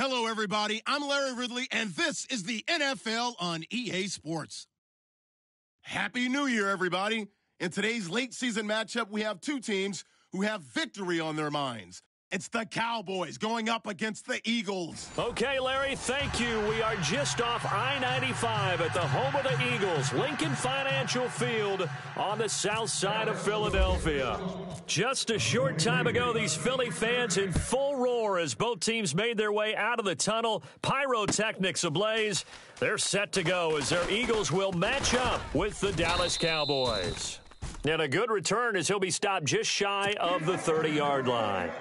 Hello, everybody. I'm Larry Ridley, and this is the NFL on EA Sports. Happy New Year, everybody. In today's late season matchup, we have two teams who have victory on their minds. It's the Cowboys going up against the Eagles. Okay, Larry, thank you. We are just off I-95 at the home of the Eagles, Lincoln Financial Field on the south side of Philadelphia. Just a short time ago, these Philly fans in full roar as both teams made their way out of the tunnel, pyrotechnics ablaze. They're set to go as their Eagles will match up with the Dallas Cowboys. And a good return as he'll be stopped just shy of the 30-yard line.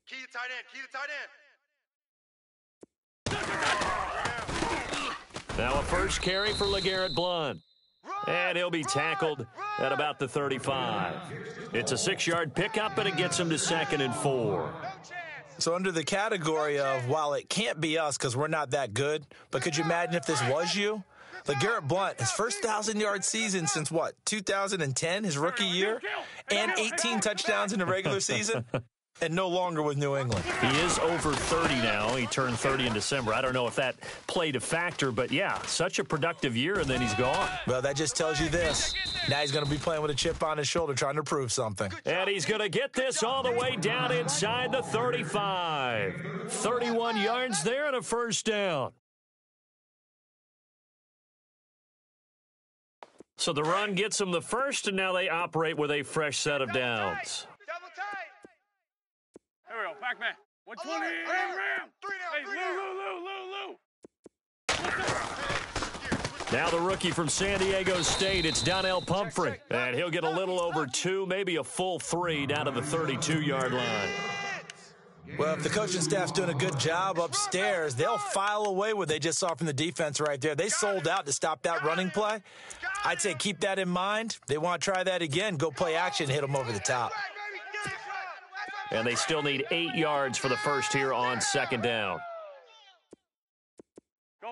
Key to tight end. Key to tight end. Now a first carry for LeGarrette Blount. And he'll be tackled at about the 35. It's a 6-yard pickup, and it gets him to 2nd and 4. So under the category of, while it can't be us because we're not that good, but could you imagine if this was you? LeGarrette Blount, his first 1,000-yard season since, 2010, his rookie year, and 18 touchdowns in the regular season, and no longer with New England. He is over 30 now. He turned 30 in December. I don't know if that played a factor, but yeah, such a productive year, and then he's gone. Well, that just tells you this. Now he's going to be playing with a chip on his shoulder trying to prove something. And he's going to get this all the way down inside the 35. 31 yards there and a first down. So the run gets them the first, and now they operate with a fresh set of downs. Double tight. Here we go, back man. 120, ram. Three down. Now the rookie from San Diego State, it's Donnell Pumphrey. And he'll get a little over 2, maybe a full 3 down to the 32-yard line. Well, if the coaching staff's doing a good job upstairs, they'll file away what they just saw from the defense right there. They sold out to stop that running play. I'd say keep that in mind. They want to try that again. Go play action, hit them over the top. And they still need 8 yards for the first here on 2nd down.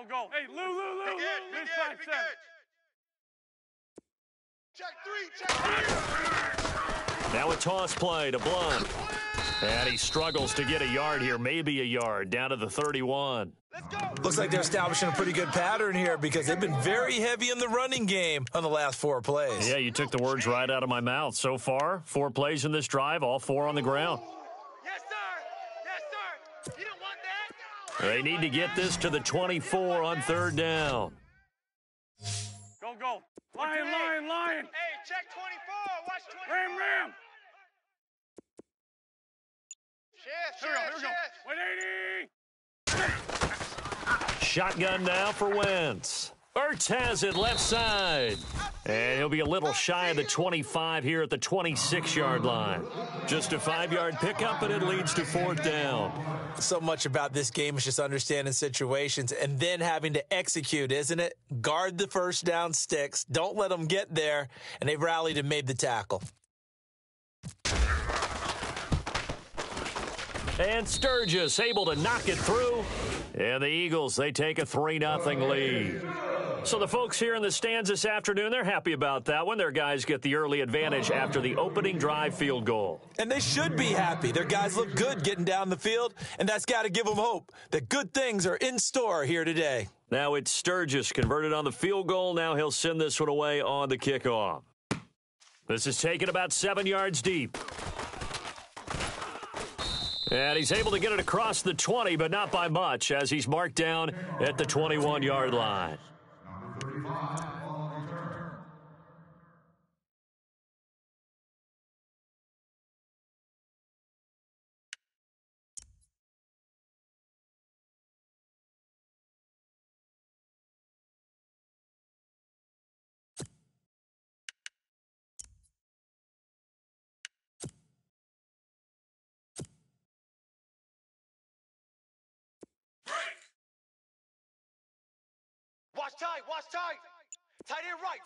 Go. Hey, Lou. Big good. Check three. Now a toss play to Blount. And he struggles to get a yard here, maybe a yard, down to the 31. Let's go. Looks like they're establishing a pretty good pattern here because they've been very heavy in the running game on the last 4 plays. Yeah, you took the words right out of my mouth. So far, 4 plays in this drive, all 4 on the ground. Yes, sir. You don't want that? They need to get this to the 24 on 3rd down. Go. Lion. Hey, check 24. Watch 24. Ram. Shift. Here we go. 180. Shotgun now for Wentz. Ertz has it left side. And he'll be a little shy of the 25 here at the 26-yard line. Just a 5-yard pickup, and it leads to 4th down. So much about this game is just understanding situations and then having to execute, isn't it? Guard the first down sticks. Don't let them get there. And they've rallied and made the tackle. And Sturgis able to knock it through. And the Eagles, they take a 3-0 lead. So the folks here in the stands this afternoon, they're happy about that one. Their guys get the early advantage after the opening drive field goal. And they should be happy. Their guys look good getting down the field, and that's got to give them hope that good things are in store here today. Now it's Sturgis converted on the field goal. Now he'll send this one away on the kickoff. This is taken about 7 yards deep. And he's able to get it across the 20, but not by much, as he's marked down at the 21-yard line. Watch tight. Tight end right.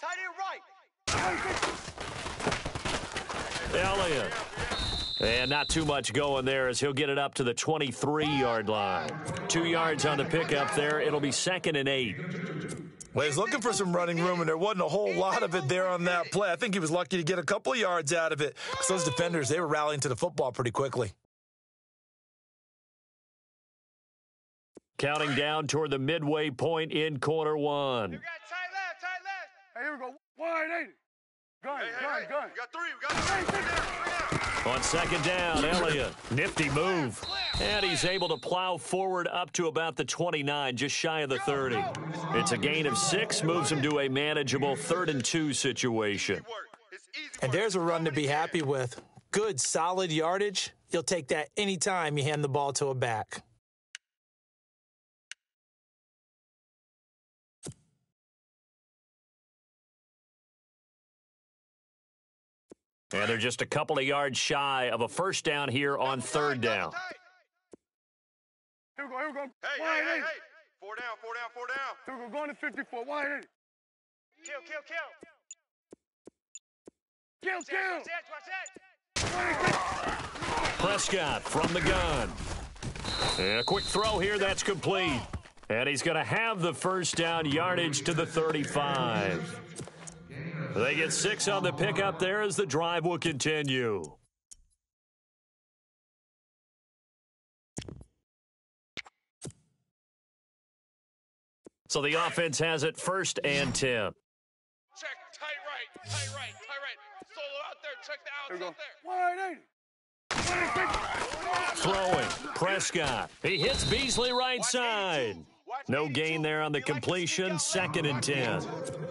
Elliott And not too much going there as he'll get it up to the 23-yard line. 2 yards on the pickup there. It'll be 2nd and 8. Well, he's looking for some running room, and there wasn't a whole lot of it there on that play. I think he was lucky to get a couple of yards out of it because those defenders, they were rallying to the football pretty quickly. Counting down toward the midway point in quarter 1. You got tight left. Hey, here we go. 180. Gun. We got 3. We got 3. On 2nd down, Elliott. Nifty move. And he's able to plow forward up to about the 29, just shy of the 30. It's a gain of 6, moves him to a manageable 3rd and 2 situation. And there's a run to be happy with. Good, solid yardage. You'll take that anytime you hand the ball to a back. And they're just a couple of yards shy of a first down here on 3rd down. Here we go. Hey. 4 down. Here we go. Going to 54. 180. Kill. Prescott from the gun. And a quick throw here, that's complete. And he's going to have the first down, yardage to the 35. They get 6 on the pickup there as the drive will continue. So the offense has it 1st and 10. Check, tight right. Solo out there, check the outs out there. 180. Throwing, Prescott. He hits Beasley right side. No gain there on the completion, 2nd and 10.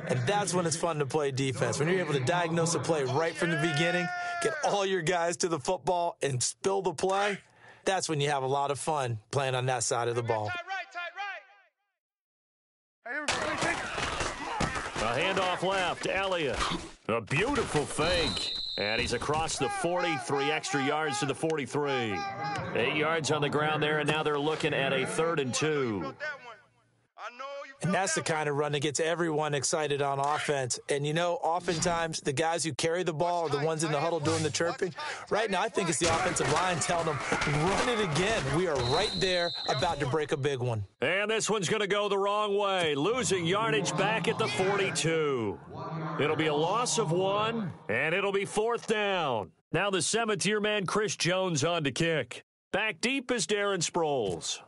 And that's when it's fun to play defense. When you're able to diagnose a play right from the beginning, get all your guys to the football, and spill the play, that's when you have a lot of fun playing on that side of the ball. Tight right. Hey, here we go. A handoff left, Elliott. A beautiful fake. And he's across the 40, 3 extra yards to the 43. 8 yards on the ground there, and now they're looking at a 3rd and 2. And that's the kind of run that gets everyone excited on offense. And, you know, oftentimes the guys who carry the ball are the ones in the huddle doing the chirping. Right now, I think it's the offensive line telling them, run it again. We are right there about to break a big one. And this one's going to go the wrong way, losing yardage back at the 42. It'll be a loss of 1, and it'll be 4th down. Now the Cemeteer man, Chris Jones, on to kick. Back deep is Darren Sproles.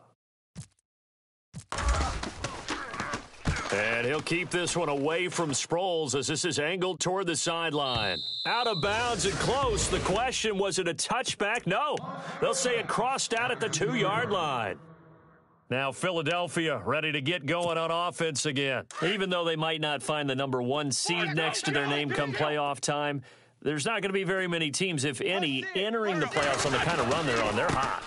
And he'll keep this one away from Sproles as this is angled toward the sideline. Out of bounds and close. The question, was it a touchback? No. They'll say it crossed out at the 2-yard line. Now Philadelphia ready to get going on offense again. Even though they might not find the number 1 seed next to their name come playoff time, there's not going to be very many teams, if any, entering the playoffs on the kind of run they're on. They're hot.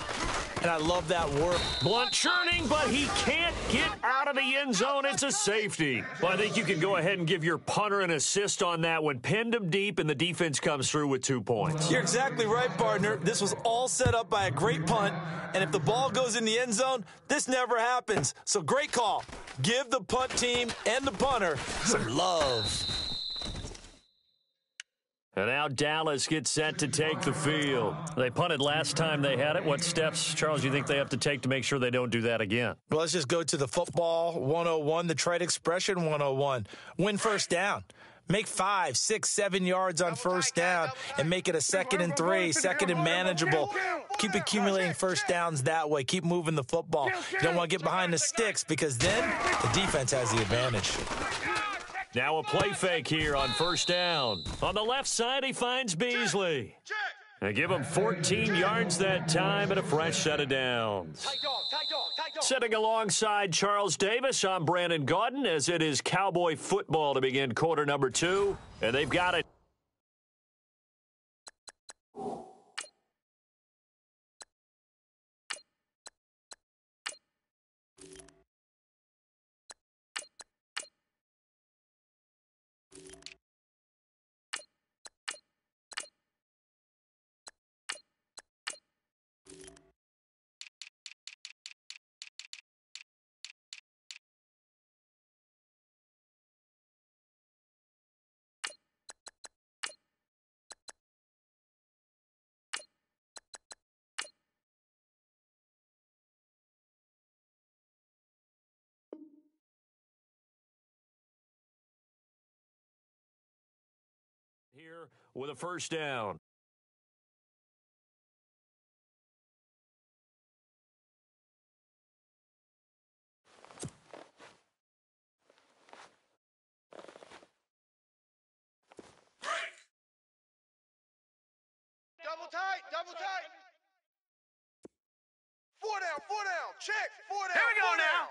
And I love that work. Blunt churning, but he can't get out of the end zone. It's a safety. Well, I think you can go ahead and give your punter an assist on that one. Pinned him deep, and the defense comes through with 2 points. You're exactly right, partner. This was all set up by a great punt, and if the ball goes in the end zone, this never happens. So great call. Give the punt team and the punter some love. And now Dallas gets set to take the field. They punted last time they had it. What steps, Charles, do you think they have to take to make sure they don't do that again? Well, let's just go to the football 101, the trite expression 101. Win first down. Make 5, 6, 7 yards on first down and make it a 2nd and 3, 2nd and manageable. Keep accumulating first downs that way. Keep moving the football. You don't want to get behind the sticks because then the defense has the advantage. Now a play fake here on first down. On the left side, he finds Beasley. They give him 14 yards that time and a fresh set of downs. Sitting alongside Charles Davis, I'm Brandon Gaudin as it is Cowboy football to begin quarter number 2. And they've got it. here with a first down. Double tight, double tight. Four down, check, four down. Here we go now.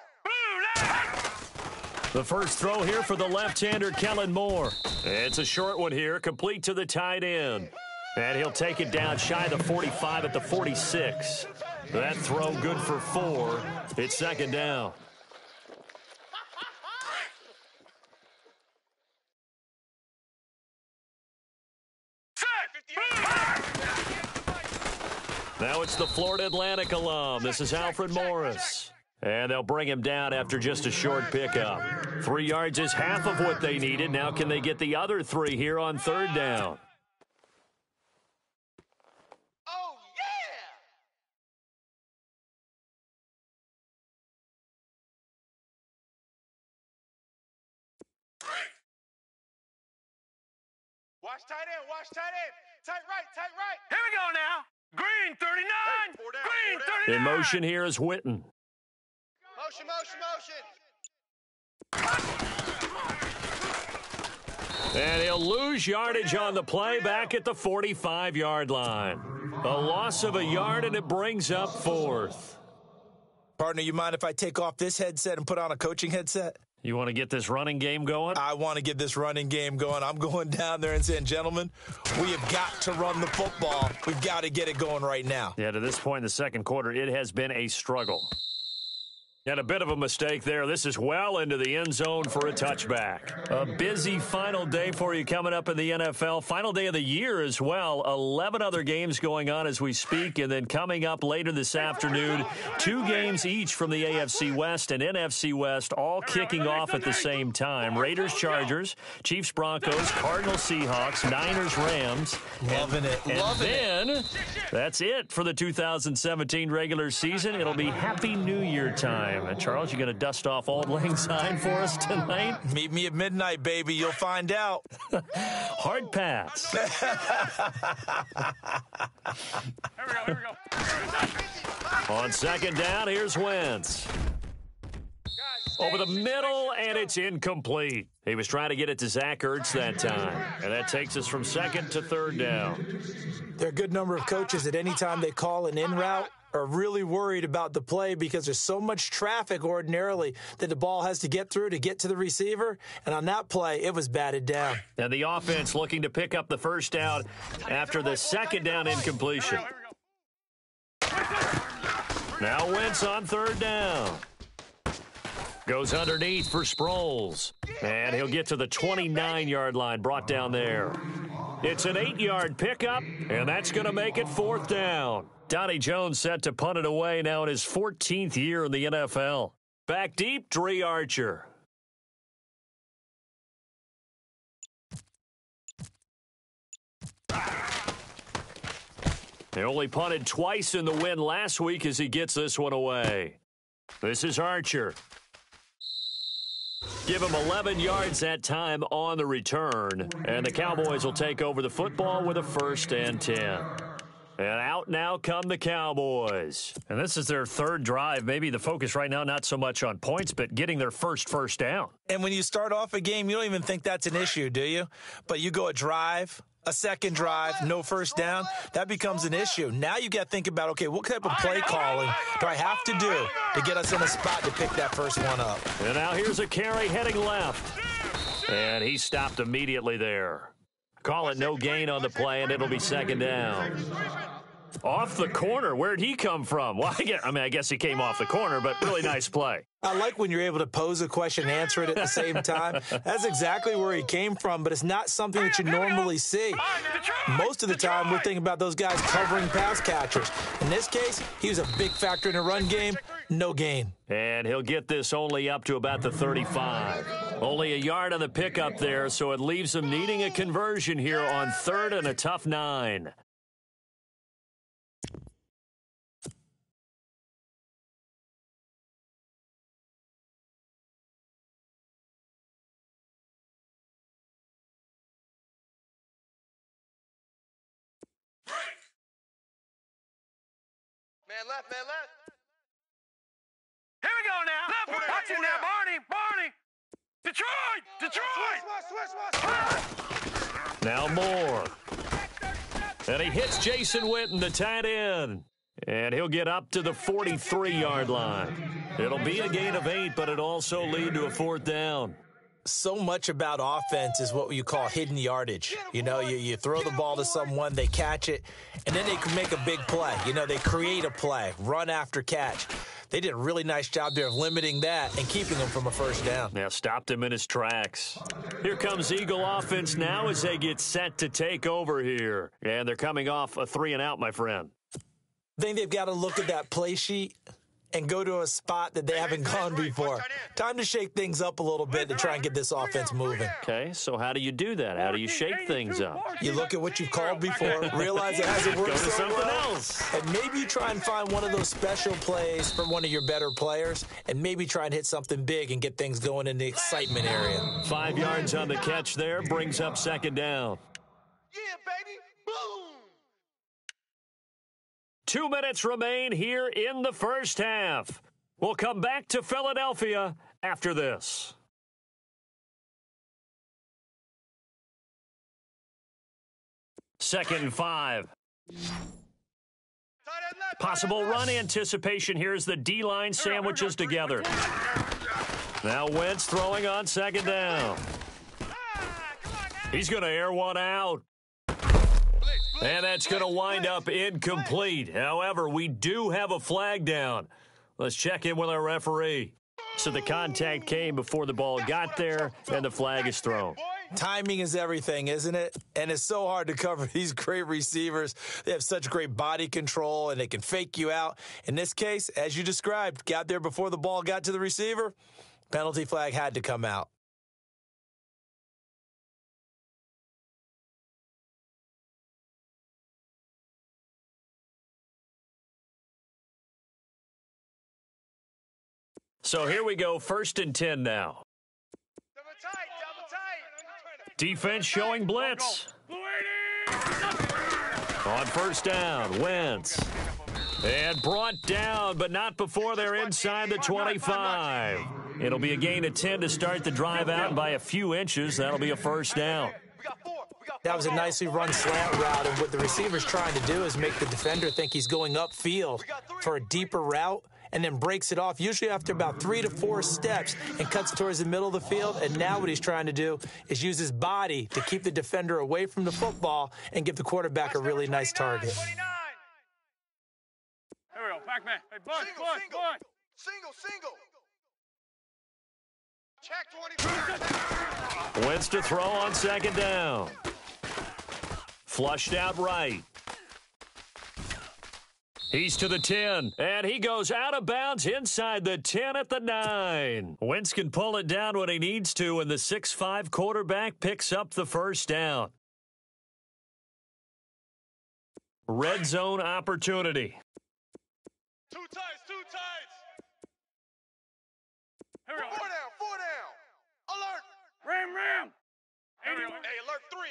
The first throw here for the left-hander, Kellen Moore. It's a short one here, complete to the tight end. And he'll take it down shy of the 45 at the 46. That throw good for 4. It's second down. Now it's the Florida Atlantic alum. This is Alfred Morris. And they'll bring him down after just a short pickup. 3 yards is half of what they needed. Now can they get the other 3 here on third down? Oh, yeah! Watch tight end, watch tight end. Tight right, tight right. Here we go now. Green 39. Hey, four down, Green four down. 39. In motion here is Witten. Motion, motion, motion. And he'll lose yardage on the play back at the 45-yard line. A loss of a yard, and it brings up 4th. Partner, you mind if I take off this headset and put on a coaching headset? You want to get this running game going? I want to get this running game going. I'm going down there and saying, gentlemen, we have got to run the football. We've got to get it going right now. Yeah, to this point in the second quarter, it has been a struggle. And a bit of a mistake there. This is well into the end zone for a touchback. A busy final day for you coming up in the NFL. Final day of the year as well. 11 other games going on as we speak. And then coming up later this afternoon, 2 games each from the AFC West and NFC West, all kicking off at the same time. Raiders, Chargers, Chiefs, Broncos, Cardinals, Seahawks, Niners, Rams. Loving it. Loving And then that's it for the 2017 regular season. It'll be Happy New Year time. And Charles, you going to dust off Auld Lang Syne for us tonight? Meet me at midnight, baby. You'll find out. Hard pass. Here we go. On second down, here's Wentz. Over the middle, and it's incomplete. He was trying to get it to Zach Ertz that time. And that takes us from second to third down. There are a good number of coaches that any time they call an in route are really worried about the play because there's so much traffic ordinarily that the ball has to get through to get to the receiver. And on that play, it was batted down. And the offense looking to pick up the first down after the second down incompletion. Now Wentz on third down. Goes underneath for Sproles. And he'll get to the 29-yard line, brought down there. It's an 8-yard pickup, and that's going to make it fourth down. Donnie Jones set to punt it away now in his 14th year in the NFL. Back deep, Dre Archer. They only punted twice in the win last week as he gets this one away. This is Archer. Give him 11 yards that time on the return. And the Cowboys will take over the football with a 1st and 10. And out now come the Cowboys. And this is their third drive. Maybe the focus right now, not so much on points, but getting their first down. And when you start off a game, you don't even think that's an issue, do you? But you go a drive, a second drive, no first down, that becomes an issue. Now you got to think about, okay, what type of play calling do I have to do to get us in a spot to pick that first one up? And now here's a carry heading left. And he stopped immediately there. Call it no gain on the play, and it'll be second down. Off the corner. Where'd he come from? Well, I guess he came off the corner, but really nice play. I like when you're able to pose a question and answer it at the same time. That's exactly where he came from, but it's not something that you normally see. Most of the time, we're thinking about those guys covering pass catchers. In this case, he was a big factor in the run game. No gain. And he'll get this only up to about the 35. Only a yard on the pickup there, so it leaves him needing a conversion here on 3rd and a tough 9. Man left, man left. Here we go now. Left, Watch it now, Barney. Detroit. Now Moore. And he hits Jason Witten, the tight end. And he'll get up to the 43-yard line. It'll be a gain of 8, but it'll also lead to a 4th down. So much about offense is what you call hidden yardage. You know, you throw the ball to someone, they catch it, and then they can make a big play. You know, they create a play, run after catch. They did a really nice job there of limiting that and keeping him from a first down. Now stopped him in his tracks. Here comes Eagle offense now as they get set to take over here. And they're coming off a 3-and-out, my friend. I think they've got to look at that play sheet and go to a spot that they haven't gone before. Time to shake things up a little bit to try and get this offense moving. Okay, so how do you do that? How do you shake things up? You look at what you've called before, realize it hasn't worked Go to so something well, else. and maybe you try and find one of those special plays from one of your better players, and maybe try and hit something big and get things going in the excitement area. 5 yards on the catch there, brings up 2nd down. Yeah, baby. Boom. 2 minutes remain here in the first half. We'll come back to Philadelphia after this. Second and 5. Possible run anticipation here as the D-line sandwiches together. Now Wentz throwing on 2nd down. He's going to air one out. And that's going to wind up incomplete. However, we do have a flag down. Let's check in with our referee. So the contact came before the ball got there, and the flag is thrown. Timing is everything, isn't it? And it's so hard to cover these great receivers. They have such great body control, and they can fake you out. In this case, as you described, got there before the ball got to the receiver. Penalty flag had to come out. So here we go, 1st and 10 now. Double tight. Defense showing blitz. On 1st down, Wentz. And brought down, but not before they're inside the 25. It'll be a gain of 10 to start the drive out, and by a few inches, that'll be a 1st down. That was a nicely run slant route, and what the receiver's trying to do is make the defender think he's going upfield for a deeper route, and then breaks it off, usually after about 3 to 4 steps, and cuts towards the middle of the field. And now what he's trying to do is use his body to keep the defender away from the football and give the quarterback a really nice target. Here we go, back man. Hey, Bud. Single. Check 25. Wentz to throw on 2nd down. Flushed out right. He's to the 10, and he goes out of bounds inside the 10 at the 9. Wentz can pull it down when he needs to, and the 6'5" quarterback picks up the 1st down. Red zone opportunity. Two tights. Here we go. Four down. Alert. Ram. Hey, alert 3.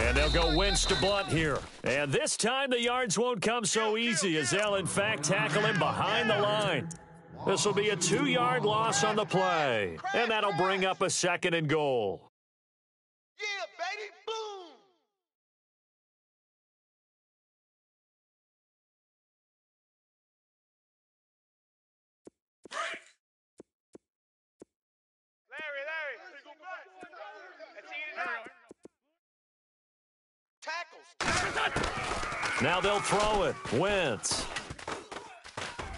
And they'll go Wentz to Blunt here. And this time the yards won't come so easy as they'll, in fact, tackle him behind the line. This will be a 2-yard loss on the play. And that'll bring up a 2nd and goal. Yeah, baby. Boom. Larry. Let's eat it out. Tackles. Now they'll throw it. Wentz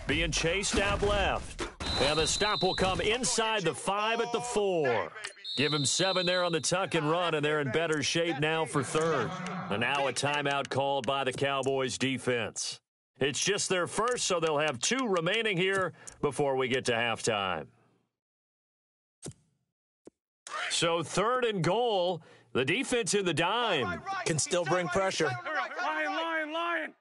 being chased out left. And the stop will come inside the 5 at the 4. Give him 7 there on the tuck and run, and they're in better shape now for 3rd. And now a timeout called by the Cowboys defense. It's just their first, so they'll have 2 remaining here before we get to halftime. So 3rd and goal. The defense in the dime. Can still bring pressure. Lion.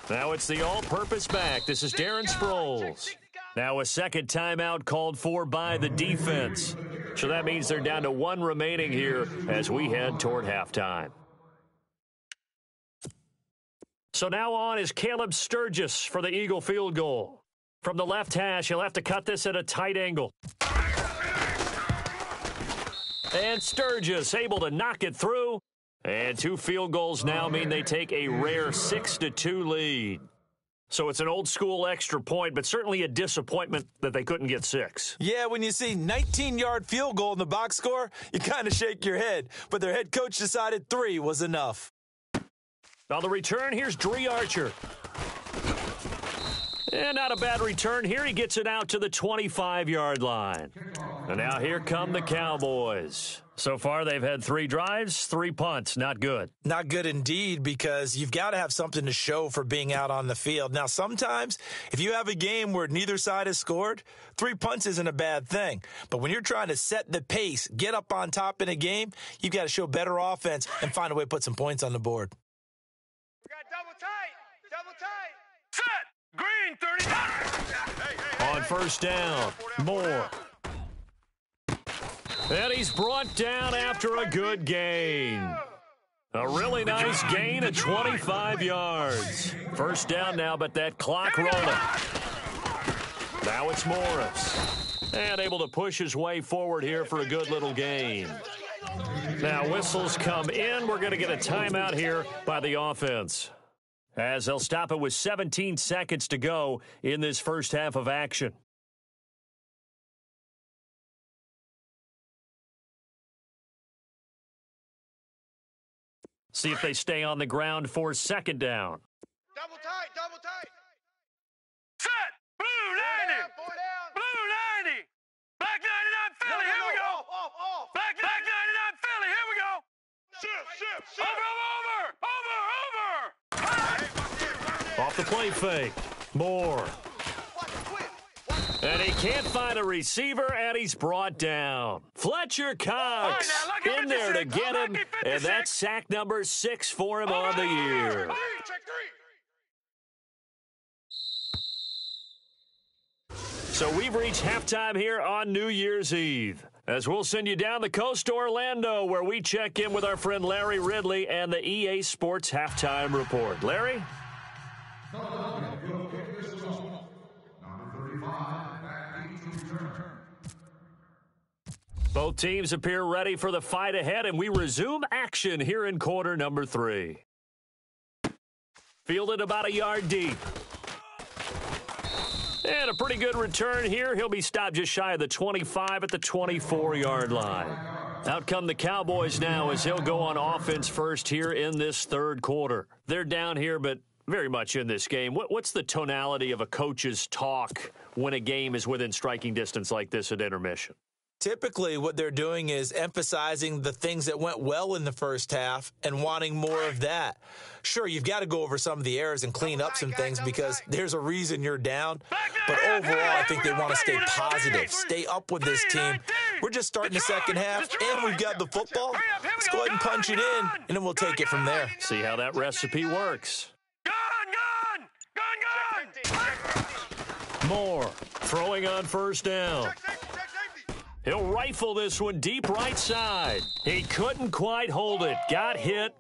Now it's the all-purpose back. This is Darren Sproles. Now a second timeout called for by the defense. So that means they're down to one remaining here as we head toward halftime. So now on is Caleb Sturgis for the Eagle field goal. From the left hash, he'll have to cut this at a tight angle. And Sturgis able to knock it through. And 2 field goals now mean they take a rare 6-2 lead. So it's an old-school extra point, but certainly a disappointment that they couldn't get 6. Yeah, when you see 19-yard field goal in the box score, you kind of shake your head. But their head coach decided 3 was enough. On the return, here's Dree Archer. And not a bad return here. He gets it out to the 25-yard line. And now here come the Cowboys. So far, they've had 3 drives, 3 punts. Not good. Not good indeed, because you've got to have something to show for being out on the field. Now, sometimes, if you have a game where neither side has scored, 3 punts isn't a bad thing. But when you're trying to set the pace, get up on top in a game, you've got to show better offense and find a way to put some points on the board. We got double tight. Double tight. Set. Green, 30. On first down, Moore. And he's brought down after a good gain. A really nice gain of 25 yards. First down now, but that clock rolling. Now it's Morris. And able to push his way forward here for a good little gain. Now whistles come in. We're going to get a timeout here by the offense, as they'll stop it with 17 seconds to go in this first half of action. See if they stay on the ground for second down. Double tight. Double tight. Set. Blue 90. Blue 90. Black 99 Philly. Here we go. Black 99 Philly. Here we go. Shift. Over. Off the play fake. Moore. And he can't find a receiver, and he's brought down. Fletcher Cox in there to get him, and that's sack number 6 for him on the year. Check 3. So we've reached halftime here on New Year's Eve, as we'll send you down the coast to Orlando, where we check in with our friend Larry Ridley and the EA Sports Halftime Report. Larry? Both teams appear ready for the fight ahead, and we resume action here in quarter number 3. Fielded about a yard deep. And a pretty good return here. He'll be stopped just shy of the 25 at the 24-yard line. Out come the Cowboys now, as he'll go on offense first here in this third quarter. They're down here, but very much in this game. What's the tonality of a coach's talk when a game is within striking distance like this at intermission? Typically, what they're doing is emphasizing the things that went well in the first half and wanting more of that. Sure, you've got to go over some of the errors and clean up some things because there's a reason you're down. But overall, I think they want to stay positive, stay up with this team. We're just starting the second half, and we've got the football. Let's go ahead and punch it in, and then we'll take it from there. See how that recipe works. Gun! Moore throwing on first down. He'll rifle this one deep right side. He couldn't quite hold it. Got hit.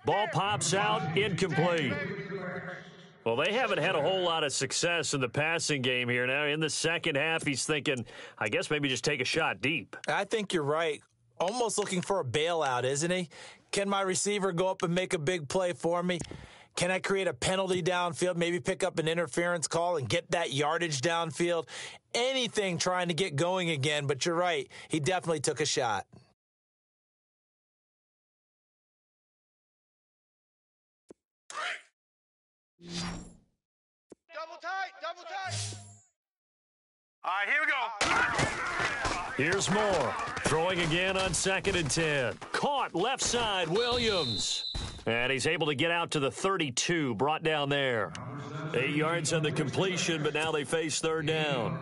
Ball pops out. Incomplete. Well, they haven't had a whole lot of success in the passing game here. Now, in the second half, he's thinking, I guess maybe just take a shot deep. I think you're right. Almost looking for a bailout, isn't he? Can my receiver go up and make a big play for me? Can I create a penalty downfield, maybe pick up an interference call and get that yardage downfield? Anything trying to get going again, but you're right. He definitely took a shot. Double tight. All right, here we go. Here's Moore. Throwing again on 2nd and 10. Caught left side, Williams. And he's able to get out to the 32, brought down there. 8 yards on the completion, but now they face third down.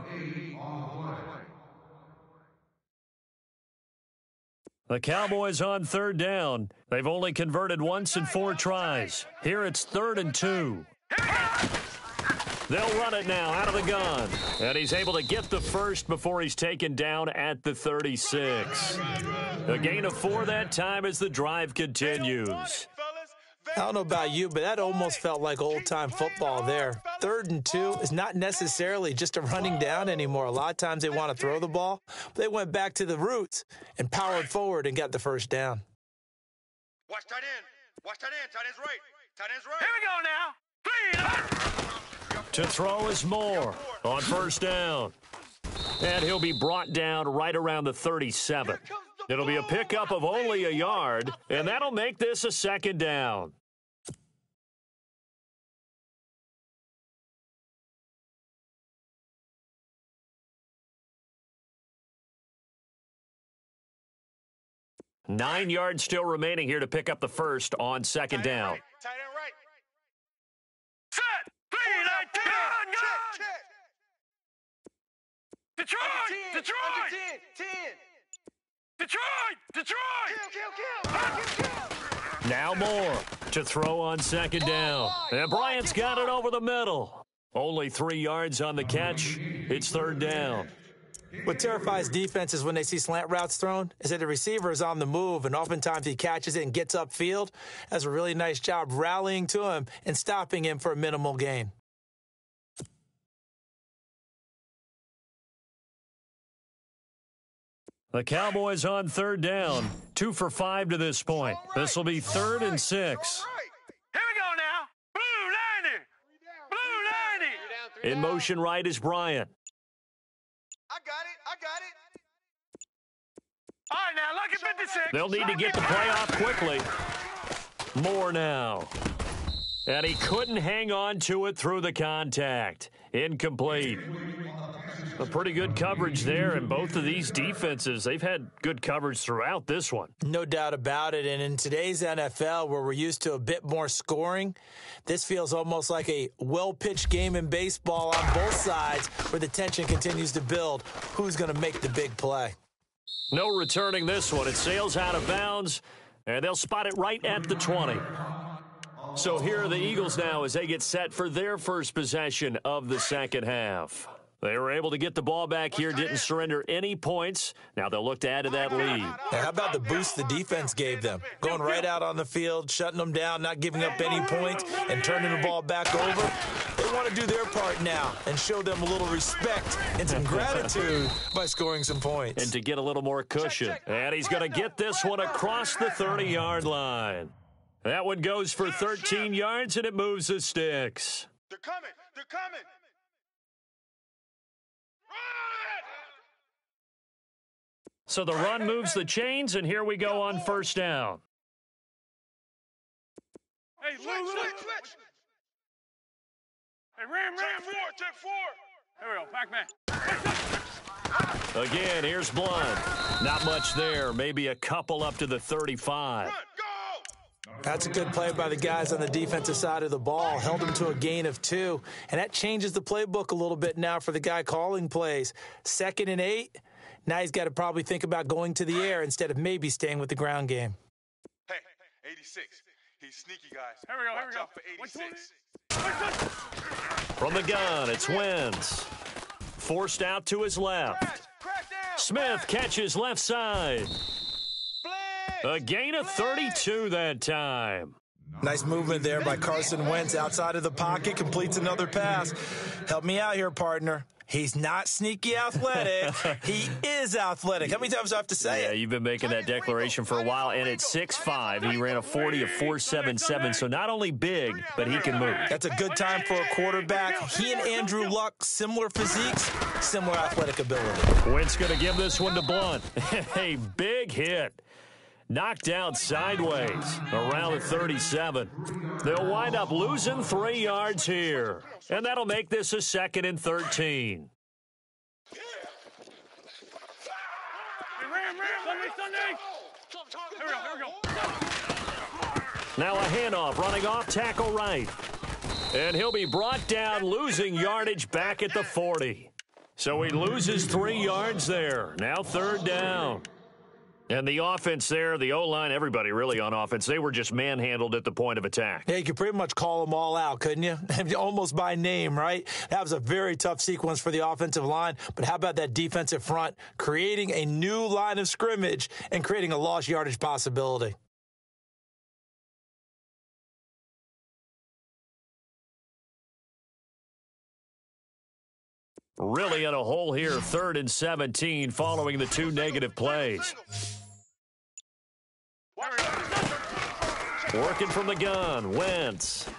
The Cowboys on third down. They've only converted once in 4 tries. Here it's 3rd and 2. They'll run it now out of the gun. And he's able to get the first before he's taken down at the 36. A gain of 4 that time as the drive continues. I don't know about you, but that almost felt like old-time football there. 3rd and 2 is not necessarily just a running down anymore. A lot of times they want to throw the ball. But they went back to the roots and powered forward and got the first down. Watch tight end. Watch tight end. Tight end's right. Tight end's right. Here we go now. 3 To throw is Moore on first down. And he'll be brought down right around the 37. It'll be a pickup of only a yard, and that'll make this a 2nd down. Nine yards still remaining here to pick up the first on 2nd down. Tight end right. Set. 3, 19. Detroit. Detroit. 10. Detroit. Detroit. Kill. Now Moore to throw on 2nd down. And Bryant's got it over the middle. Only 3 yards on the catch. It's 3rd down. What terrifies defenses when they see slant routes thrown is that the receiver is on the move, and oftentimes he catches it and gets upfield. Does a really nice job rallying to him and stopping him for a minimal gain. The Cowboys on 3rd down. 2 for 5 to this point. This will be 3rd and 6. Here we go now. Blue 90. Blue 90. In motion right is Bryant. I got it. All right, now, lucky 56. They'll need to get the play off quickly. Moore now. And he couldn't hang on to it through the contact. Incomplete. A pretty good coverage there, and both of these defenses, they've had good coverage throughout this one. No doubt about it, and in today's NFL, where we're used to a bit more scoring, this feels almost like a well-pitched game in baseball on both sides, where the tension continues to build. Who's going to make the big play? No returning this one. It sails out of bounds, and they'll spot it right at the 20. So here are the Eagles now as they get set for their first possession of the 2nd half. They were able to get the ball back here, didn't surrender any points. Now they'll look to add to that lead. Now, how about the boost the defense gave them? Going right out on the field, shutting them down, not giving up any points, and turning the ball back over. They want to do their part now and show them a little respect and some gratitude by scoring some points. And to get a little more cushion. And he's going to get this one across the 30-yard line. That one goes for 13 yards, and it moves the sticks. They're coming. So the run moves the chains, and here we go on first down. Hey, Switch. Hey, ram. Check 4. Here we go, back man. Again, here's Blunt. Not much there, maybe a couple up to the 35. Go! That's a good play by the guys on the defensive side of the ball. Held them to a gain of 2, and that changes the playbook a little bit now for the guy calling plays. 2nd and 8. Now he's got to probably think about going to the air instead of maybe staying with the ground game. Hey, 86. He's sneaky, guys. Here we go. Watch out for 86. From the gun, it's Wentz. Forced out to his left. Crash down. Smith catches left side. A gain of 32 that time. Nice movement there by Carson Wentz outside of the pocket, completes another pass. Help me out here, partner. He's not sneaky athletic. He is athletic. How many times do I have to say Yeah, it? you've been making that declaration for a while, and at 6'5", he ran a 40 of 4.77, so not only big, but he can move. That's a good time for a quarterback. He and Andrew Luck, similar physiques, similar athletic ability. Wentz going to give this one to Blunt. A big hit. Knocked down sideways around the 37. They'll wind up losing 3 yards here. And that'll make this a 2nd and 13. Hey, ram. Sunday. Here we go. Now a handoff running off tackle right. And he'll be brought down, losing yardage back at the 40. So he loses 3 yards there. Now 3rd down. And the offense there, the O-line, everybody really on offense, they were just manhandled at the point of attack. Yeah, you could pretty much call them all out, couldn't you? Almost by name, right? That was a very tough sequence for the offensive line. But how about that defensive front creating a new line of scrimmage and creating a lost yardage possibility? Really in a hole here, 3rd and 17 following the 2 negative plays. Working from the gun, Wentz.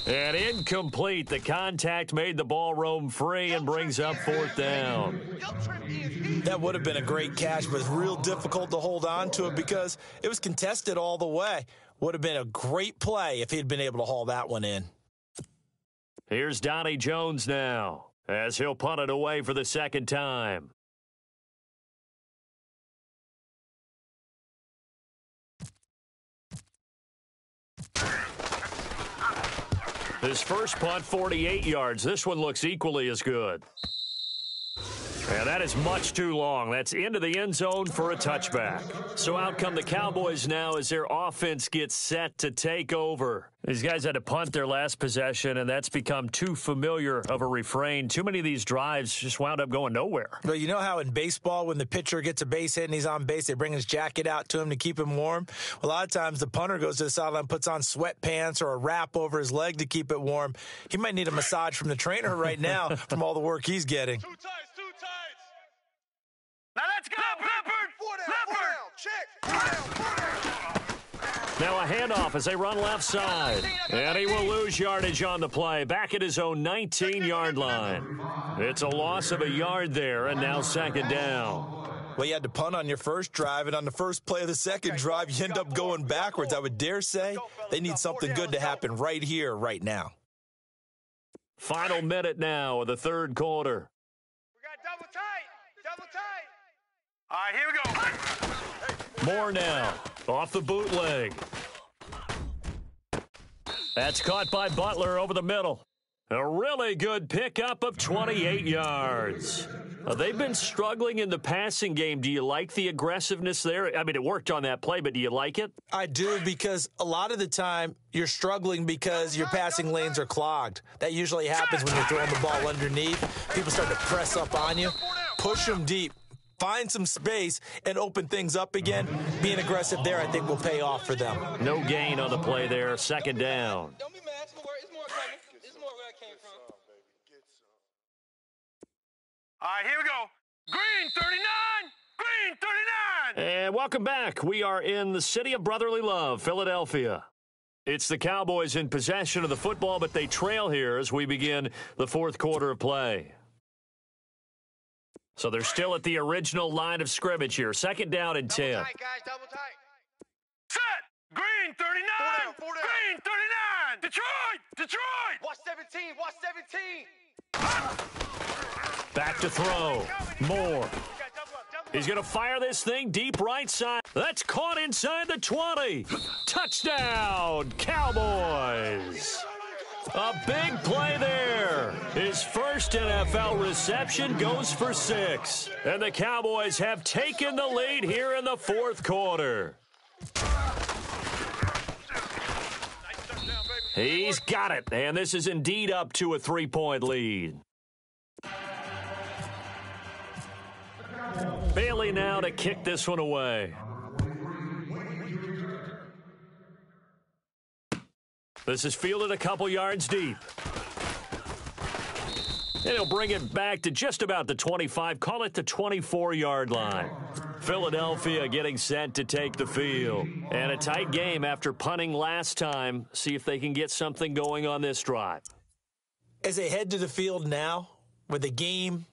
And incomplete. The contact made the ball roam free and brings up 4th down. That would have been a great catch, but it's real difficult to hold on to it because it was contested all the way. Would have been a great play if he'd been able to haul that one in. Here's Donnie Jones now, as he'll punt it away for the 2nd time. His first punt, 48 yards. This one looks equally as good. And that is much too long. That's into the end zone for a touchback. So out come the Cowboys now as their offense gets set to take over. These guys had to punt their last possession, and that's become too familiar of a refrain. Too many of these drives just wound up going nowhere. Well, you know how in baseball when the pitcher gets a base hit and he's on base, they bring his jacket out to him to keep him warm? Well, a lot of times the punter goes to the sideline, puts on sweatpants or a wrap over his leg to keep it warm. He might need a massage from the trainer right now from all the work he's getting. Two tights. Now let's go, Leopard! Now a handoff as they run left side. And he will lose yardage on the play. Back at his own 19-yard line. It's a loss of a yard there, and now 2nd down. Well, you had to punt on your first drive, and on the first play of the second drive, you end up going backwards. I would dare say they need something good to happen right here, right now. Final minute now of the 3rd quarter. We got double tight. All right, here we go. More now. Off the bootleg. That's caught by Butler over the middle. A really good pickup of 28 yards. They've been struggling in the passing game. Do you like the aggressiveness there? I mean, it worked on that play, but do you like it? I do, because a lot of the time you're struggling because your passing lanes are clogged. That usually happens when you're throwing the ball underneath. People start to press up on you. Push them deep. Find some space and open things up again. Being aggressive there, I think, will pay off for them. No gain on the play there. 2nd down. Don't be mad. It's more coming. It's more where I came from. All right, here we go. Green 39! Green 39! And welcome back. We are in the city of brotherly love, Philadelphia. It's the Cowboys in possession of the football, but they trail here as we begin the 4th quarter of play. So they're still at the original line of scrimmage here. 2nd down and 10. Double tight, guys, double tight. Set! Green 39! Four down. Green 39! Detroit! Watch 17. Back to throw. Moore. He's going to fire this thing deep right side. That's caught inside the 20. Touchdown, Cowboys. A big play there. His first NFL reception goes for 6. And the Cowboys have taken the lead here in the 4th quarter. He's got it. And this is indeed up to a 3-point lead. Bailey now to kick this one away. This is fielded a couple yards deep. And he'll bring it back to just about the 25, call it the 24-yard line. Philadelphia getting set to take the field. And a tight game after punting last time. See if they can get something going on this drive. As they head to the field now, with the game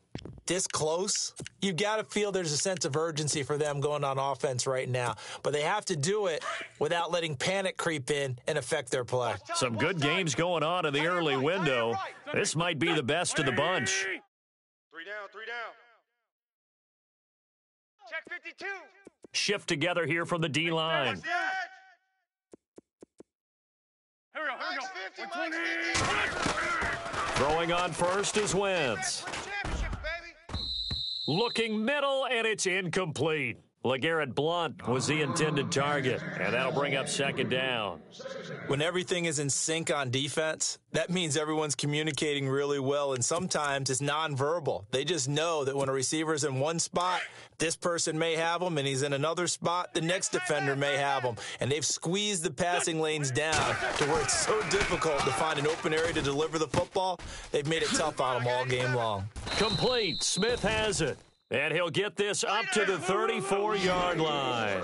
this close, you've got to feel there's a sense of urgency for them going on offense right now. But they have to do it without letting panic creep in and affect their play. Some good games going on in the early window. This might be the best of the bunch. 3 down. Check 52. Shift together here from the D-line. Here we go. 50, Throwing on first is Wentz. Championship, baby. Looking middle, and it's incomplete. LeGarrette Blount was the intended target, and that'll bring up second down. When everything is in sync on defense, that means everyone's communicating really well, and sometimes it's nonverbal. They just know that when a receiver's in one spot, this person may have him, and he's in another spot, the next defender may have him. And they've squeezed the passing lanes down to where it's so difficult to find an open area to deliver the football. They've made it tough on them all game long. Complete. Smith has it. And he'll get this up to the 34-yard line.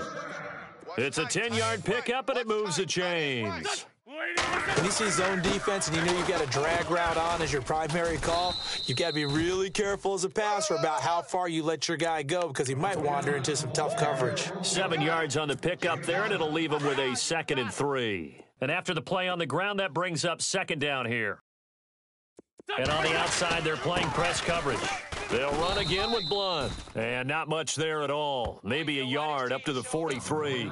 It's a 10-yard pickup, and it moves the chains. When you see zone defense and you know you've got a drag route on as your primary call, you've got to be really careful as a passer about how far you let your guy go because he might wander into some tough coverage. 7 yards on the pickup there, and it'll leave him with a 2nd and 3. And after the play on the ground, that brings up second down here. And on the outside, they're playing press coverage. They'll run again with Blount. And not much there at all. Maybe a yard up to the 43.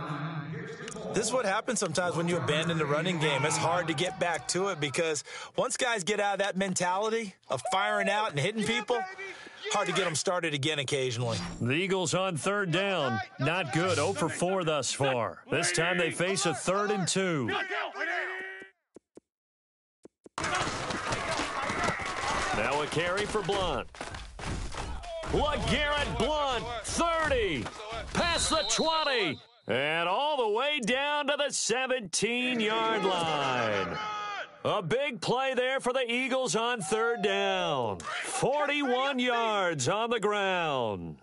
This is what happens sometimes when you abandon the running game. It's hard to get back to it because once guys get out of that mentality of firing out and hitting people, hard to get them started again occasionally. The Eagles on third down. Not good. 0 for 4 thus far. This time they face a 3rd and 2. Now a carry for Blount. LeGarrette Blount, 30, past the 20, and all the way down to the 17-yard line. A big play there for the Eagles on third down. 41 yards on the ground.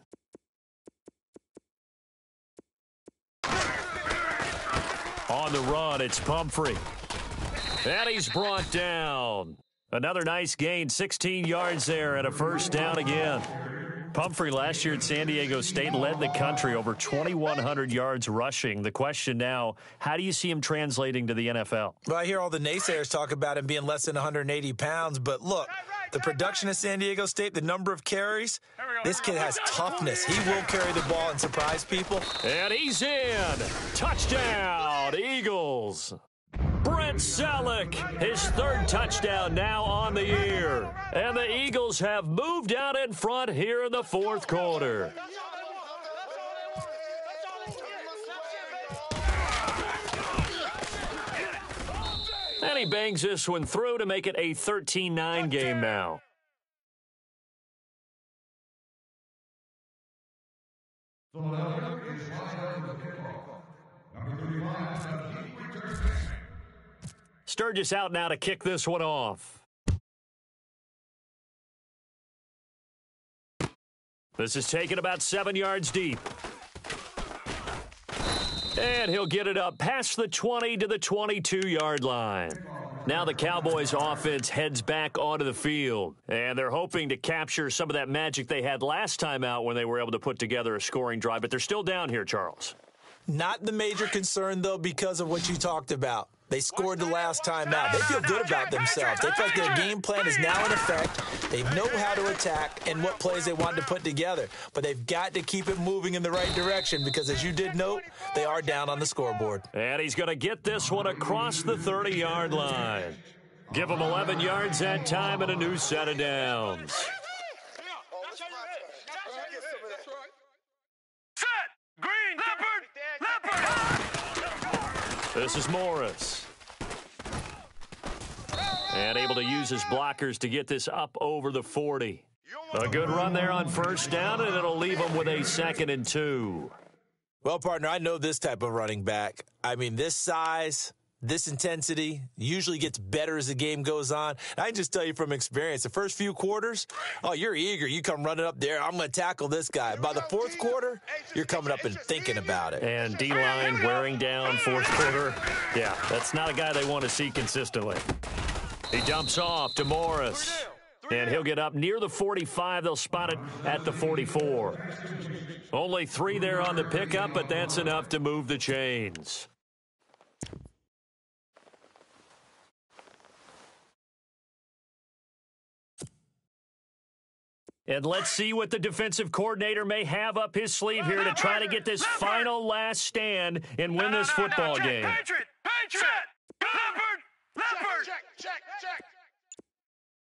On the run, it's Pumphrey. And he's brought down. Another nice gain, 16 yards there, and a first down again. Pumphrey last year at San Diego State led the country over 2,100 yards rushing. The question now, how do you see him translating to the NFL? Well, I hear all the naysayers talk about him being less than 180 pounds, but look, the production at San Diego State, the number of carries, this kid has toughness. He will carry the ball and surprise people. And he's in. Touchdown, Eagles. Brent Selleck, his 3rd touchdown now on the year. And the Eagles have moved out in front here in the 4th quarter. And he bangs this one through to make it a 13-9 game now. Sturgis out now to kick this one off. This is taken about 7 yards deep. And he'll get it up past the 20 to the 22-yard line. Now the Cowboys offense heads back onto the field, and they're hoping to capture some of that magic they had last time out when they were able to put together a scoring drive, but they're still down here, Charles. Not the major concern, though, because of what you talked about. They scored the last time out. They feel good about themselves. They feel like their game plan is now in effect. They know how to attack and what plays they want to put together. But they've got to keep it moving in the right direction because, as you did note, they are down on the scoreboard. And he's going to get this one across the 30-yard line. Give him 11 yards that time and a new set of downs. Set! Green! Leopard! This is Morris. And able to use his blockers to get this up over the 40. A good run there on first down, and it'll leave him with a 2nd and 2. Well, partner, I know this type of running back. I mean, this size, this intensity usually gets better as the game goes on. And I can just tell you from experience, the first few quarters, oh, you're eager. You come running up there. I'm going to tackle this guy. By the 4th quarter, you're coming up and thinking about it. And D-line wearing down 4th quarter. Yeah, that's not a guy they want to see consistently. He dumps off to Morris. And he'll get up near the 45. They'll spot it at the 44. Only 3 there on the pickup, but that's enough to move the chains. And let's see what the defensive coordinator may have up his sleeve here to try to get this final last stand and win this football game. Patriot! Leopard! Leopard! Check.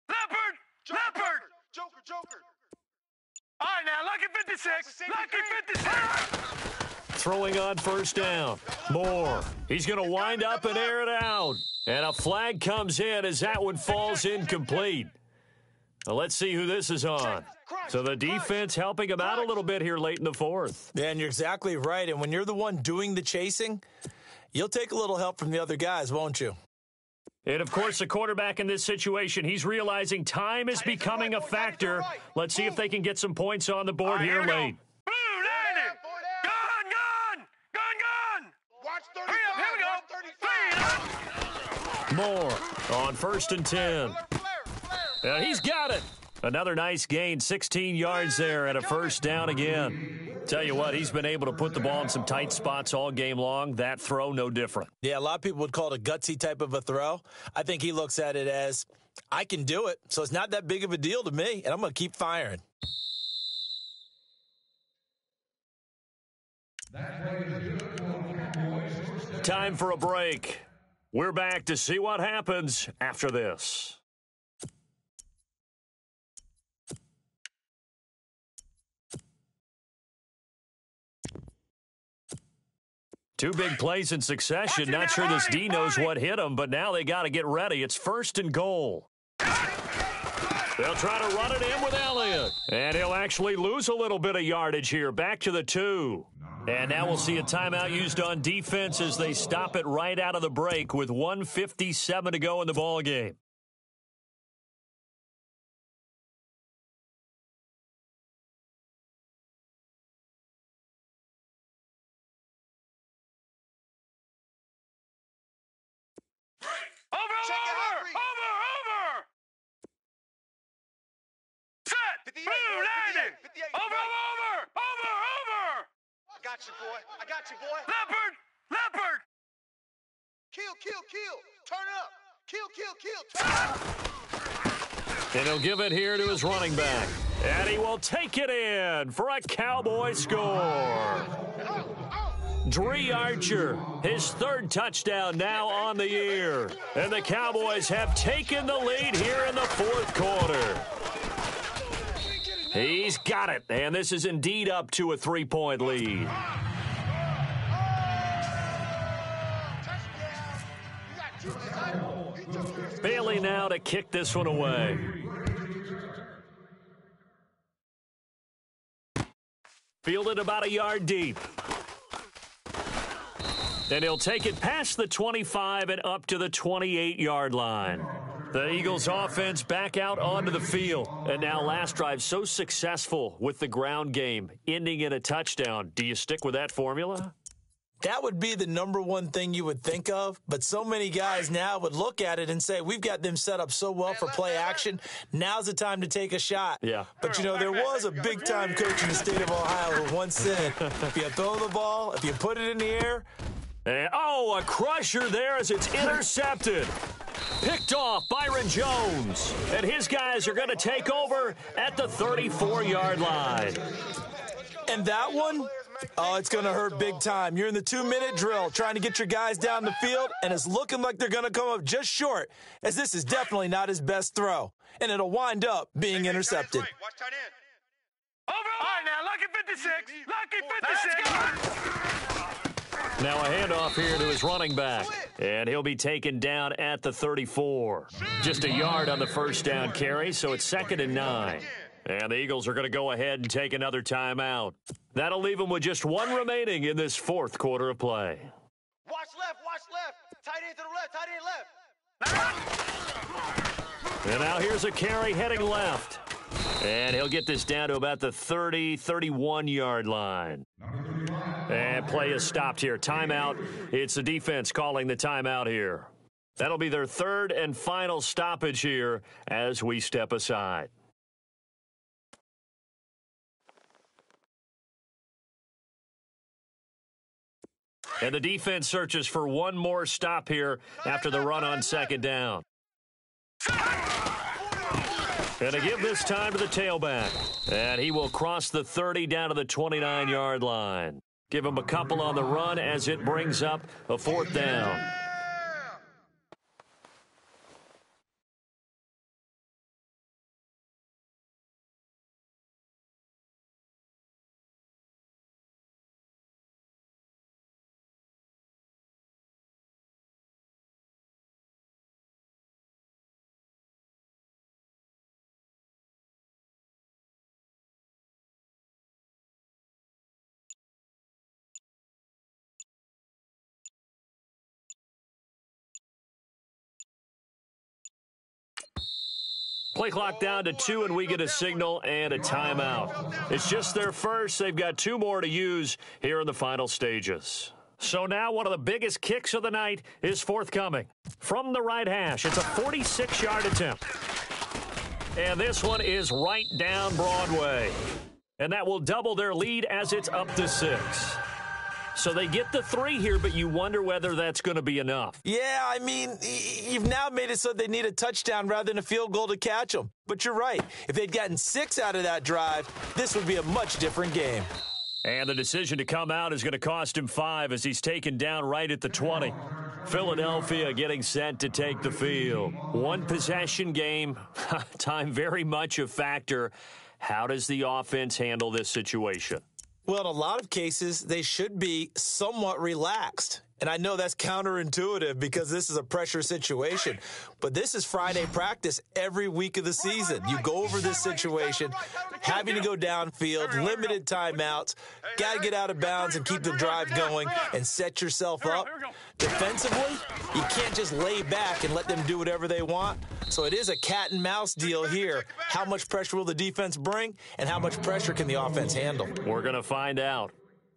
Leopard! Leopard! Joker. All right, now, lucky 56. Lucky 56. Throwing on first down. Moore. He's going to wind up and air it out. And a flag comes in as that one falls incomplete. Well, let's see who this is on. So the defense helping him out a little bit here late in the fourth. Yeah, and you're exactly right. And when you're the one doing the chasing, you'll take a little help from the other guys, won't you? And, of course, the quarterback in this situation, he's realizing time is becoming a factor. Let's see if they can get some points on the board here late. Blue 90. Gone. Watch 35. Here we go. Moore on first and 10. And he's got it. Another nice gain, 16 yards there and a first down again. Tell you what, he's been able to put the ball in some tight spots all game long. That throw, no different. Yeah, a lot of people would call it a gutsy type of a throw. I think he looks at it as, I can do it, so it's not that big of a deal to me, and I'm going to keep firing. Time for a break. We're back to see what happens after this. Two big plays in succession. Not sure this D knows what hit him, but now they got to get ready. It's first and goal. They'll try to run it in with Elliott. And he'll actually lose a little bit of yardage here. Back to the 2. And now we'll see a timeout used on defense as they stop it right out of the break with 1:57 to go in the ball game. Over. Set. Blue 90. Over. I got you, boy. Leopard. Kill. Turn up. Kill. Turn up. And he'll give it here to his running back. And he will take it in for a Cowboy score. Dree Archer, his third touchdown now on the year. And the Cowboys have taken the lead here in the fourth quarter. He's got it, and this is indeed up to a 3-point lead. Bailey now to kick this one away. Fielded about a yard deep. And he'll take it past the 25 and up to the 28-yard line. The Eagles offense back out onto the field. And now last drive so successful with the ground game, ending in a touchdown. Do you stick with that formula? That would be the number one thing you would think of, but so many guys now would look at it and say, we've got them set up so well for play action. Now's the time to take a shot. Yeah. But, you know, there was a big-time coach in the state of Ohio who once said, if you throw the ball, if you put it in the air. And, a crusher there as it's intercepted. Picked off Byron Jones. And his guys are going to take over at the 34-yard line. And that one, it's going to hurt big time. You're in the 2-minute drill trying to get your guys down the field, and it's looking like they're going to come up just short, as this is definitely not his best throw. And it'll wind up being intercepted. Watch tight end. Over. All right, now, lucky 56. Now a handoff here to his running back. And he'll be taken down at the 34. Just a yard on the first down carry, so it's 2nd and 9. And the Eagles are going to go ahead and take another timeout. That'll leave them with just one remaining in this fourth quarter of play. Watch left. Tight end to the left. And now here's a carry heading left. And he'll get this down to about the 30, 31-yard line. And play is stopped here. Timeout. It's the defense calling the timeout here. That'll be their third and final stoppage here as we step aside. And the defense searches for one more stop here after the run on 2nd down. And to give this time to the tailback. And he will cross the 30 down to the 29-yard line. Give him a couple on the run as it brings up a 4th down. Play clock down to 2, and we get a signal and a timeout. It's just their first. They've got 2 more to use here in the final stages. So now one of the biggest kicks of the night is forthcoming. From the right hash, it's a 46-yard attempt. And this one is right down Broadway. And that will double their lead as it's up to 6. So they get the 3 here, but you wonder whether that's going to be enough. Yeah, I mean, you've now made it so they need a touchdown rather than a field goal to catch them. But you're right. If they'd gotten 6 out of that drive, this would be a much different game. And the decision to come out is going to cost him 5 as he's taken down right at the 20. Philadelphia getting set to take the field. 1 possession game. Time very much a factor. How does the offense handle this situation? Well, in a lot of cases, they should be somewhat relaxed. And I know that's counterintuitive because this is a pressure situation. But this is Friday practice every week of the season. You go over this situation, having to go downfield, limited timeouts, got to get out of bounds and keep the drive going and set yourself up. Defensively, you can't just lay back and let them do whatever they want. So it is a cat and mouse deal here. How much pressure will the defense bring and how much pressure can the offense handle? We're going to find out.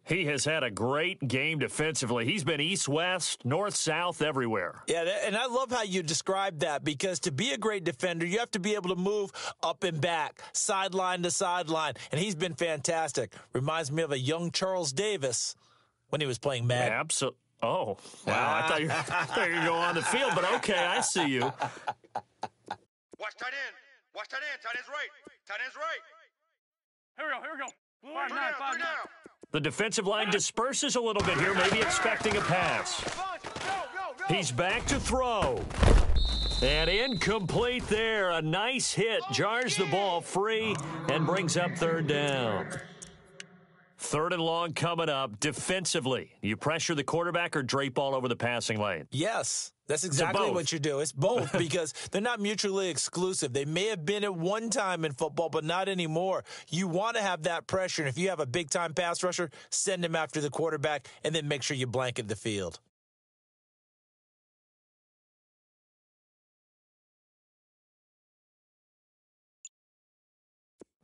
He has had a great game defensively. He's been east-west, north-south, everywhere. Yeah, and I love how you described that because to be a great defender, you have to be able to move up and back, sideline to sideline, and he's been fantastic. Reminds me of a young Charles Davis when he was playing Madden. Absolutely. Oh, wow. I thought you were going to go on the field, but okay, I see you. Watch tight end. Watch tight end. Tight end's right. Tight end's right. Here we go. 5-9, 5-9. The defensive line disperses a little bit here, maybe expecting a pass. He's back to throw. And incomplete there. A nice hit. Jars the ball free and brings up 3rd down. 3rd and long coming up. Defensively, you pressure the quarterback or drape all over the passing lane? Yes, that's exactly what you do. It's both because they're not mutually exclusive. They may have been at one time in football, but not anymore. You want to have that pressure, and if you have a big-time pass rusher, send him after the quarterback, and then make sure you blanket the field.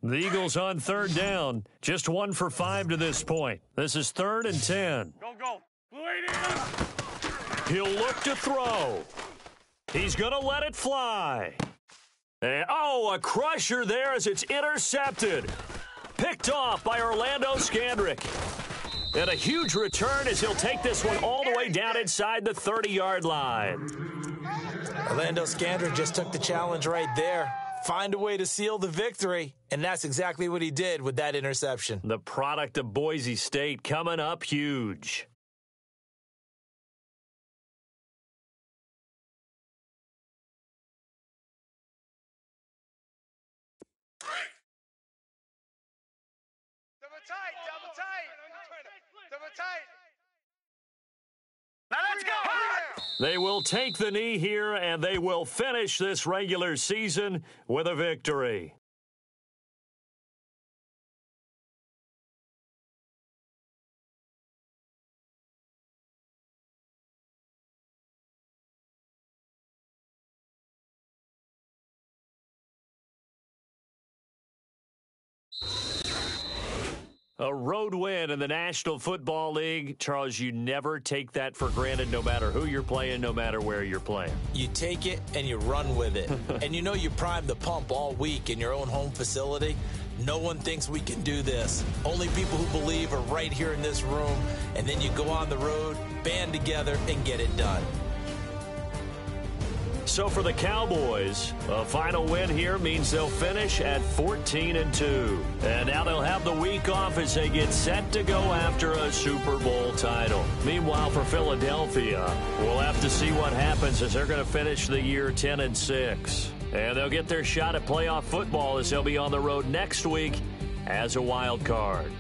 The Eagles on 3rd down. Just 1 for 5 to this point. This is 3rd and 10. Go. He'll look to throw. He's going to let it fly. And, a crusher there as it's intercepted. Picked off by Orlando Scandrick. And a huge return as he'll take this one all the way down inside the 30-yard line. Orlando Scandrick just took the challenge right there. Find a way to seal the victory, and that's exactly what he did with that interception. The product of Boise State coming up huge. Double tight. Now let's go. They will take the knee here, and they will finish this regular season with a victory. A road win in the National Football League. Charles, you never take that for granted no matter who you're playing, no matter where you're playing. You take it and you run with it. And you know you prime the pump all week in your own home facility. No one thinks we can do this. Only people who believe are right here in this room. And then you go on the road, band together, and get it done. So for the Cowboys, a final win here means they'll finish at 14-2. And now they'll have the week off as they get set to go after a Super Bowl title. Meanwhile, for Philadelphia, we'll have to see what happens as they're going to finish the year 10-6. And they'll get their shot at playoff football as they'll be on the road next week as a wild card.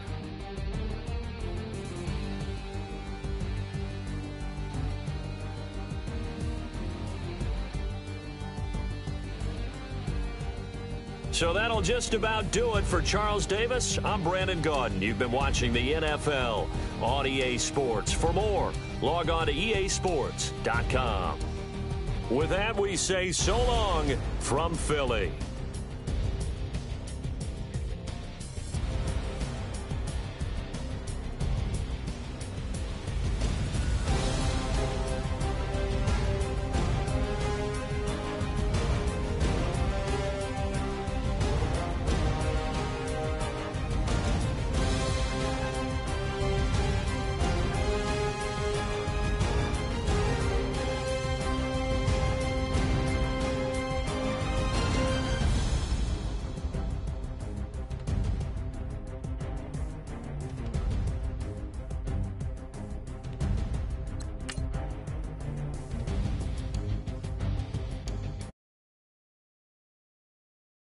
So that'll just about do it for Charles Davis. I'm Brandon Gaudin. You've been watching the NFL on EA Sports. For more, log on to easports.com. With that, we say so long from Philly.